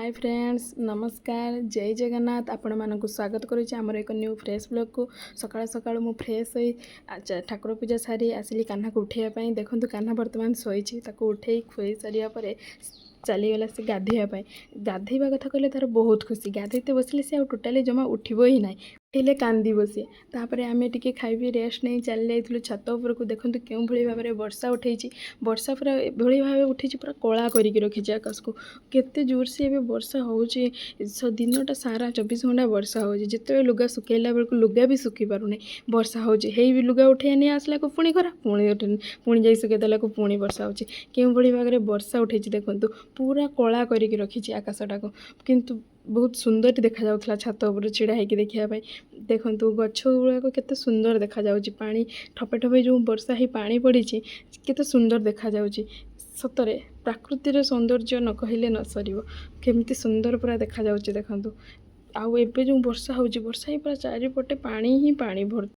hi friends नमस्कार जय जगन्नाथ आपण मानक स्वागत करुच्चे आमर एक न्यू फ्रेश ब्लॉग को सकाळ सकाळ मु फ्रेश होई ठाकुर पूजा सारी आसिली कान्हा को उठाइबा देखु कान्हा बर्तमान शोची उठे खुई सारिया पर चलीगला से गाधेवा कथा कहले तार बहुत खुशी गाधेते बसले से टोटाली जमा उठब ही ना उठे कांदीब सी तापर आम टे खाई रेस्ट नहीं चली जाइलु छत उपरको देखु क्यों भाई भाव में वर्षा उठे वर्षा पूरा एभली भाव उठे पूरा कला करके रखी आकाश को केते जोर से एबे वर्षा होउची दिनटा सारा 24 घंटा वर्षा होउची जिते लुगा सुखेला बेलू लुगा भी सुखी पारुनी वर्षा होउची हेई भी लुगा उठे नहीं आसला को पुणी खरा पुणी जाई सुखेदेला को पुणी वर्षा होउची क्यों भली भाव में वर्षा उठे देखु पूरा कला करके रखी आकाशटा को किंतु बहुत सुंदर देखा जाउथला छत उपर छिड़ा होगी देखापी देखु गछ गुड़ाक केते सुंदर देखा जाउची पानी ठपे ठपे जो वर्षा ही पानी पड़ी केते सुंदर देखा जाउची सतरे प्राकृतिर सौंदर्य न कहले न सर केमती सुंदर पूरा देखा जाउची देखंतु आउ एबे जो वर्षा होउची वर्षा ही पूरा चारिपटे पानी ही पानी भर